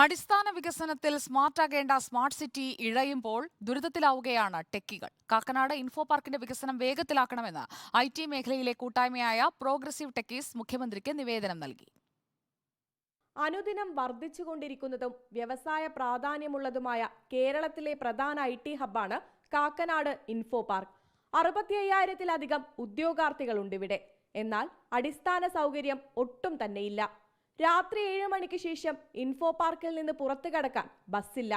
അടിസ്ഥാന വികസനത്തിൽ സ്മാർട്ടാകേണ്ട smart city ഇഴയുമ്പോൾ ദുരിതത്തിലാവുകയാണ് ടെക്കികൾ. Kakkanad info പാർക്കിന്റെ വികസനം വേഗത്തിലാക്കണമെന്ന് IT മേഖലയിലെ കൂട്ടായ്മയായ പ്രോഗ്രസീവ് ടെക്കീസ് മുഖ്യമന്ത്രിക്ക് നിവേദനം നൽകി. അനുദിനം വർദ്ധിച്ചുകൊണ്ടിരിക്കുന്നതും വ്യവസായ പ്രാധാന്യമുള്ളതുമായ കേരളത്തിലെ പ്രധാന IT ഹബ്ബാണ് കാക്കനാട് ഇൻഫോ പാർക്ക്. 65,000-ത്തിലധികം ഉദ്യോഗാർത്ഥികളുണ്ട് ഇവിടെ. എന്നാൽ അടിസ്ഥാന സൗകര്യം ഒട്ടും തന്നെയില്ല. രാത്രി 7 മണിക്ക് ശേഷം ഇൻഫോ പാർക്കിൽ നിന്ന് പുറത്തു കടക്കാൻ ബസ്സില്ല.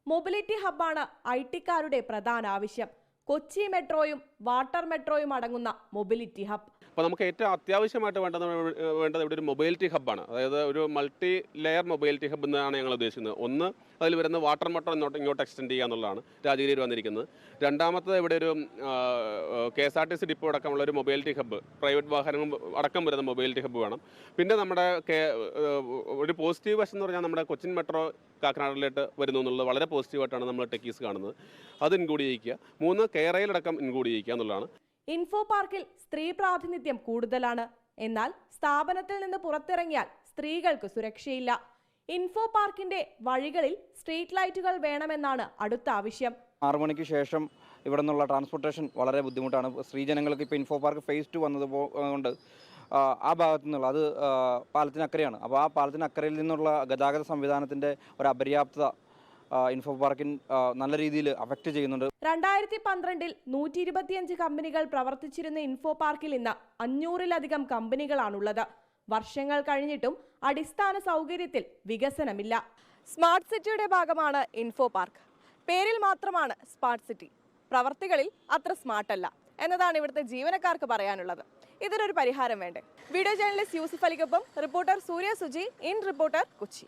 മൊബിലിറ്റി ഹബ്ബാണ് IT-ക്കാരുടെ പ്രധാന ആവശ്യം. കൊച്ചി മെട്രോയും വാട്ടർ മെട്രോയും അടങ്ങുന്ന മൊബിലിറ്റി ഹബ്. അപ്പോൾ നമുക്ക് ഏറ്റവും അത്യാവശ്യമായിട്ട് വേണ്ടത് ഇവിടെ ഒരു മൊബിലിറ്റി ഹബ്ബാണ്. അതായത് ഒരു മൾട്ടി ലെയർ മൊബിലിറ്റി ഹബ്ബ് എന്നാണ് ഞങ്ങൾ ഉദ്ദേശിക്കുന്നത്. ഒന്ന്, അതിൽ വരുന്ന വാട്ടർ മെട്രോ ഇങ്ങോട്ട് എക്സ്റ്റെൻഡ് ചെയ്യുക എന്നുള്ളതാണ് രാജഗിരിയിൽ വന്നിരിക്കുന്നത്. രണ്ടാമത്തത് ഇവിടെ ഒരു KSRTC ഡിപ്പോ അടക്കമുള്ള ഒരു മൊബിലിറ്റി ഹബ്ബ്, പ്രൈവറ്റ് വാഹനങ്ങൾ അടക്കം വരുന്ന മൊബിലിറ്റി ഹബ്ബ് വേണം. പിന്നെ നമ്മുടെ ഒരു പോസിറ്റീവ് വശം എന്ന് പറഞ്ഞാൽ നമ്മുടെ കൊച്ചിൻ മെട്രോ കാക്കനാടിലോട്ട് വരുന്നു എന്നുള്ളത് വളരെ പോസിറ്റീവായിട്ടാണ് നമ്മൾ ടെക്കീസ് കാണുന്നത്. അത് ഇൻക്ലൂഡ് ചെയ്യിക്കുക. 3, കെയറയിലടക്കം ഇൻക്ലൂഡ് ചെയ്യിക്കുക എന്നുള്ളതാണ്. ഇൻഫോ പാർക്കിൽ സ്ത്രീ പ്രാതിനിധ്യം കൂടുതലാണ്. എന്നാൽ സ്ഥാപനത്തിൽ നിന്ന് പുറത്തിറങ്ങിയാൽ സ്ത്രീകൾക്ക് സുരക്ഷയില്ല. ഇൻഫോ പാർക്കിന്റെ വഴികളിൽ സ്ട്രീറ്റ് ലൈറ്റുകൾ വേണമെന്നാണ് അടുത്ത ആവശ്യം. 6 മണിക്ക് ശേഷം ഇവിടെ നിന്നുള്ള ട്രാൻസ്പോർട്ടേഷൻ വളരെ ബുദ്ധിമുട്ടാണ്. സ്ത്രീജനങ്ങൾക്ക് ഇപ്പോൾ ഇൻഫോ പാർക്ക് phase 2 വന്നതുകൊണ്ട് ആ ഭാഗത്തു നിന്നുള്ള അത് പാലത്തിനക്കരയാണ്. അപ്പോൾ ആ പാലത്തിനക്കരയിൽ നിന്നുള്ള ഗതാഗത സംവിധാനത്തിൻ്റെ ഒരു അപര്യാപ്തത ഇൻഫോ പാർക്കിന് നല്ല രീതിയിൽ അഫക്റ്റ് ചെയ്യുന്നുണ്ട്. 2012-ൽ 125 കമ്പനികൾ പ്രവർത്തിച്ചിരുന്ന ഇൻഫോ പാർക്കിൽ ഇന്ന് 500-ലധികം കമ്പനികളാണുള്ളത്. വർഷങ്ങൾ കഴിഞ്ഞിട്ടും അടിസ്ഥാന സൗകര്യത്തിൽ വികസനമില്ല. സ്മാർട്ട് സിറ്റിയുടെ ഭാഗമാണ് ഇൻഫോ പാർക്ക്. പേരിൽ മാത്രമാണ് സ്മാർട്ട് സിറ്റി, പ്രവർത്തികളിൽ അത്ര സ്മാർട്ടല്ല എന്നതാണ് ഇവിടുത്തെ ജീവനക്കാർക്ക് പറയാനുള്ളത്. ഇതിനൊരു പരിഹാരം വേണ്ടേ? വീഡിയോ ജേർണലിസ്റ്റ് യൂസുഫ് അലിക്കൊപ്പം reporter Surya Suji, in reporter, Kochi.